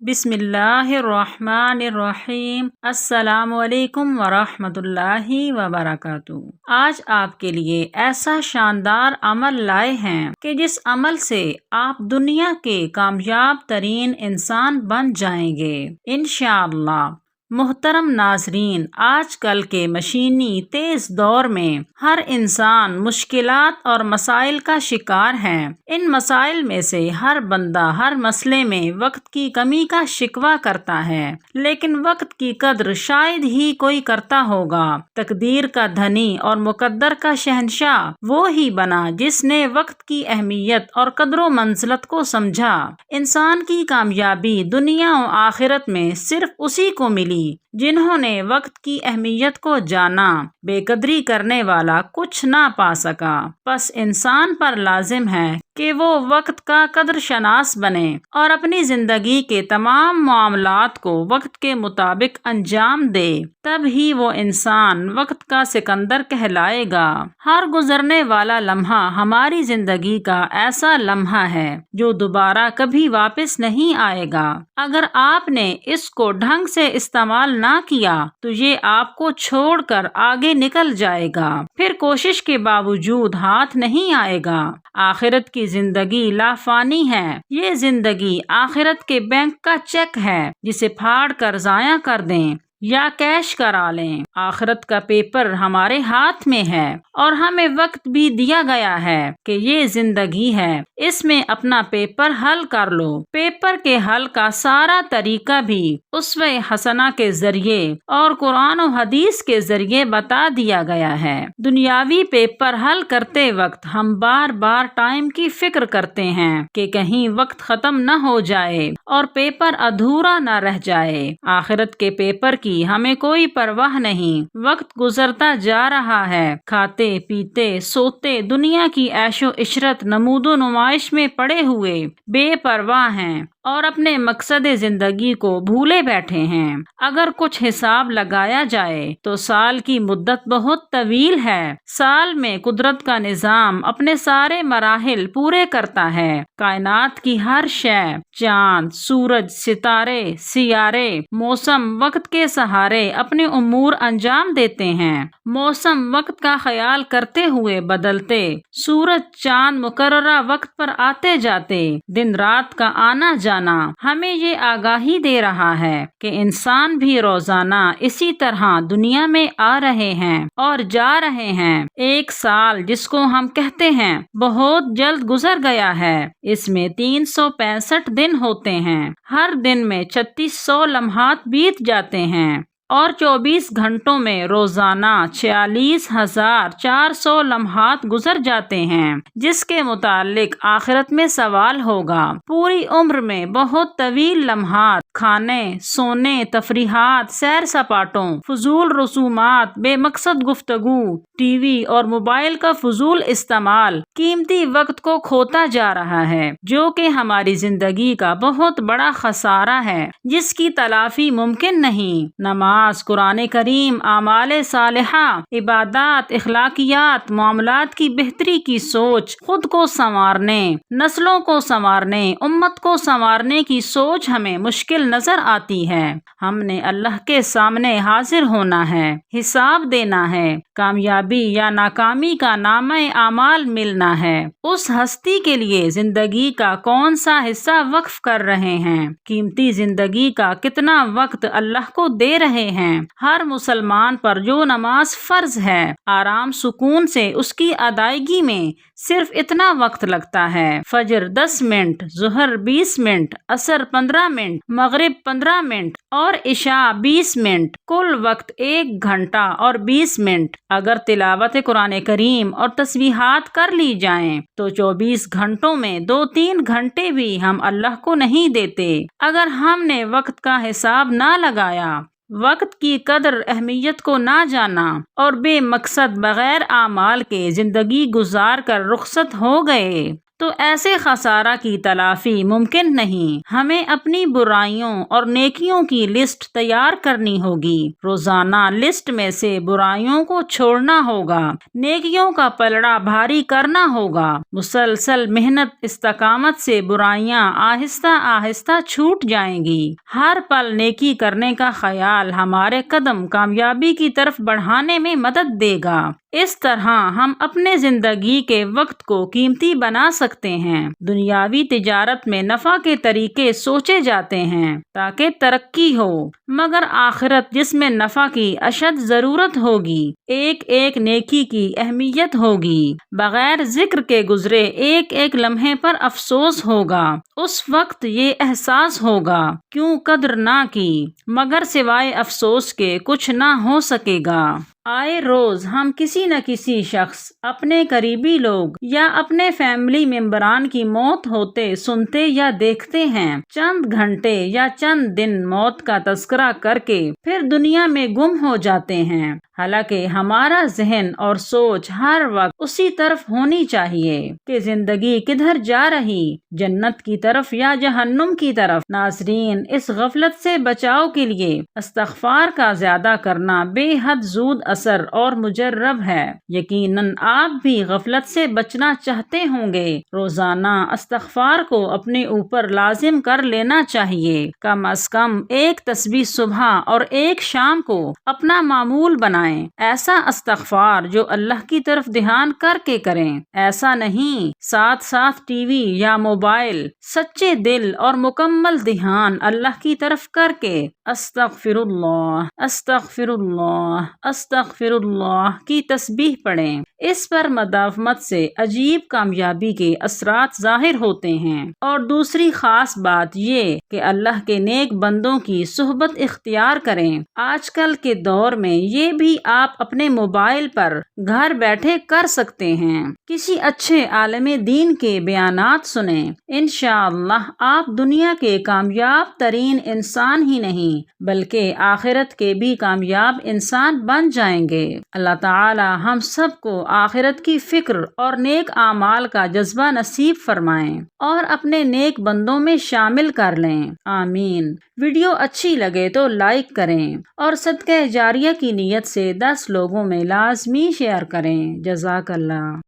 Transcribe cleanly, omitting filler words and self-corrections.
بسم اللہ الرحمن الرحیم۔ السلام علیکم ورحمۃ اللہ وبرکاتہ۔ آج آپ کے لیے ایسا شاندار عمل لائے ہیں کہ جس عمل سے آپ دنیا کے کامیاب ترین انسان بن جائیں گے انشاءاللہ۔ محترم ناظرین، آج کل کے مشینی تیز دور میں ہر انسان مشکلات اور مسائل کا شکار ہے۔ ان مسائل میں سے ہر بندہ ہر مسئلے میں وقت کی کمی کا شکوہ کرتا ہے، لیکن وقت کی قدر شاید ہی کوئی کرتا ہوگا۔ تقدیر کا دھنی اور مقدر کا شہنشاہ وہ ہی بنا جس نے وقت کی اہمیت اور قدر و منزلت کو سمجھا۔ انسان کی کامیابی دنیا و آخرت میں صرف اسی کو ملی جنہوں نے وقت کی اہمیت کو جانا۔ بے قدری کرنے والا کچھ نہ پا سکا۔ پس انسان پر لازم ہے کہ وہ وقت کا قدر شناس بنے اور اپنی زندگی کے تمام معاملات کو وقت کے مطابق انجام دے، تب ہی وہ انسان وقت کا سکندر کہلائے گا۔ ہر گزرنے والا لمحہ ہماری زندگی کا ایسا لمحہ ہے جو دوبارہ کبھی واپس نہیں آئے گا۔ اگر آپ نے اس کو ڈھنگ سے استعمال نہ کیا تو یہ آپ کو چھوڑ کر آگے نکل جائے گا، پھر کوشش کے باوجود ہاتھ نہیں آئے گا۔ آخرت کی زندگی لافانی ہے۔ یہ زندگی آخرت کے بینک کا چیک ہے جسے پھاڑ کر ضائع کر دیں یا کیش کرا لیں۔ آخرت کا پیپر ہمارے ہاتھ میں ہے اور ہمیں وقت بھی دیا گیا ہے کہ یہ زندگی ہے، اس میں اپنا پیپر حل کر لو۔ پیپر کے حل کا سارا طریقہ بھی اسوہ حسنہ کے ذریعے اور قرآن و حدیث کے ذریعے بتا دیا گیا ہے۔ دنیاوی پیپر حل کرتے وقت ہم بار بار ٹائم کی فکر کرتے ہیں کہ کہیں وقت ختم نہ ہو جائے اور پیپر ادھورا نہ رہ جائے۔ آخرت کے پیپر کی ہمیں کوئی پرواہ نہیں۔ وقت گزرتا جا رہا ہے، کھاتے پیتے سوتے دنیا کی عیش و عشرت نمود و نمائش میں پڑے ہوئے بے پرواہ ہیں اور اپنے مقصد زندگی کو بھولے بیٹھے ہیں۔ اگر کچھ حساب لگایا جائے تو سال کی مدت بہت طویل ہے۔ سال میں قدرت کا نظام اپنے سارے مراحل پورے کرتا ہے۔ کائنات کی ہر شے، چاند، سورج، ستارے، سیارے، موسم وقت کے سہارے اپنے امور انجام دیتے ہیں۔ موسم وقت کا خیال کرتے ہوئے بدلتے، سورج چاند مقررہ وقت پر آتے جاتے، دن رات کا آنا جانا ہمیں یہ آگاہی دے رہا ہے کہ انسان بھی روزانہ اسی طرح دنیا میں آ رہے ہیں اور جا رہے ہیں۔ ایک سال جس کو ہم کہتے ہیں بہت جلد گزر گیا ہے، اس میں 365 دن ہوتے ہیں۔ ہر دن میں 3600 لمحات بیت جاتے ہیں اور 24 گھنٹوں میں روزانہ 46,400 لمحات گزر جاتے ہیں، جس کے متعلق آخرت میں سوال ہوگا۔ پوری عمر میں بہت طویل لمحات، کھانے، سونے، تفریحات، سیر سپاٹوں، فضول رسومات، بے مقصد گفتگو، ٹی وی اور موبائل کا فضول استعمال قیمتی وقت کو کھوتا جا رہا ہے، جو کہ ہماری زندگی کا بہت بڑا خسارہ ہے جس کی تلافی ممکن نہیں۔ نماز، قرآن کریم، اعمال صالحہ، عبادات، اخلاقیات، معاملات کی بہتری کی سوچ، خود کو سنوارنے، نسلوں کو سنوارنے، امت کو سنوارنے کی سوچ ہمیں مشکل نظر آتی ہے۔ ہم نے اللہ کے سامنے حاضر ہونا ہے، حساب دینا ہے، کامیابی یا ناکامی کا نامہ اعمال ملنا ہے۔ اس ہستی کے لیے زندگی کا کون سا حصہ وقف کر رہے ہیں، قیمتی زندگی کا کتنا وقت اللہ کو دے رہے ہیں۔ ہر مسلمان پر جو نماز فرض ہے، آرام سکون سے اس کی ادائیگی میں صرف اتنا وقت لگتا ہے۔ فجر 10 منٹ، ظہر 20 منٹ، عصر 15 منٹ، مغرب 15 منٹ اور عشاء 20 منٹ، کل وقت 1 گھنٹہ اور 20 منٹ۔ اگر تلاوت قرآن کریم اور تسبیحات کر لی جائیں تو 24 گھنٹوں میں 2-3 گھنٹے بھی ہم اللہ کو نہیں دیتے۔ اگر ہم نے وقت کا حساب نہ لگایا، وقت کی قدر اہمیت کو نہ جانا اور بے مقصد بغیر اعمال کے زندگی گزار کر رخصت ہو گئے تو ایسے خسارہ کی تلافی ممکن نہیں۔ ہمیں اپنی برائیوں اور نیکیوں کی لسٹ تیار کرنی ہوگی۔ روزانہ لسٹ میں سے برائیوں کو چھوڑنا ہوگا، نیکیوں کا پلڑا بھاری کرنا ہوگا۔ مسلسل محنت استقامت سے برائیاں آہستہ آہستہ چھوٹ جائیں گی۔ ہر پل نیکی کرنے کا خیال ہمارے قدم کامیابی کی طرف بڑھانے میں مدد دے گا۔ اس طرح ہم اپنے زندگی کے وقت کو قیمتی بنا سکتے ہیں۔ دنیاوی تجارت میں نفع کے طریقے سوچے جاتے ہیں تاکہ ترقی ہو، مگر آخرت جس میں نفع کی اشد ضرورت ہوگی، ایک ایک نیکی کی اہمیت ہوگی، بغیر ذکر کے گزرے ایک ایک لمحے پر افسوس ہوگا۔ اس وقت یہ احساس ہوگا کیوں قدر نہ کی، مگر سوائے افسوس کے کچھ نہ ہو سکے گا۔ آئے روز ہم کسی نہ کسی شخص، اپنے قریبی لوگ یا اپنے فیملی ممبران کی موت ہوتے سنتے یا دیکھتے ہیں۔ چند گھنٹے یا چند دن موت کا تذکرہ کر کے پھر دنیا میں گم ہو جاتے ہیں، حالانکہ ہمارا ذہن اور سوچ ہر وقت اسی طرف ہونی چاہیے کہ زندگی کدھر جا رہی، جنت کی طرف یا جہنم کی طرف۔ ناظرین، اس غفلت سے بچاؤ کے لیے استغفار کا زیادہ کرنا بے حد زود اثر اور مجرب ہے۔ یقیناً آپ بھی غفلت سے بچنا چاہتے ہوں گے۔ روزانہ استغفار کو اپنے اوپر لازم کر لینا چاہیے۔ کم از کم ایک تسبیح صبح اور ایک شام کو اپنا معمول بنائیں۔ ایسا استغفار جو اللہ کی طرف دھیان کر کے کریں، ایسا نہیں ساتھ ساتھ ٹی وی یا موبائل۔ سچے دل اور مکمل دھیان اللہ کی طرف کر کے استغفر اللہ استغفر اللہ استغفر اللہ کی تسبیح پڑھیں۔ اس پر مداومت سے عجیب کامیابی کے اثرات ظاہر ہوتے ہیں۔ اور دوسری خاص بات یہ کہ اللہ کے نیک بندوں کی صحبت اختیار کریں۔ آج کل کے دور میں یہ بھی آپ اپنے موبائل پر گھر بیٹھے کر سکتے ہیں۔ کسی اچھے عالم دین کے بیانات سنیں، انشاءاللہ آپ دنیا کے کامیاب ترین انسان ہی نہیں بلکہ آخرت کے بھی کامیاب انسان بن جائیں گے۔ اللہ تعالی ہم سب کو آخرت کی فکر اور نیک اعمال کا جذبہ نصیب فرمائیں اور اپنے نیک بندوں میں شامل کر لیں، آمین۔ ویڈیو اچھی لگے تو لائک کریں اور صدقہ جاریہ کی نیت سے 10 لوگوں میں لازمی شیئر کریں۔ جزاک اللہ۔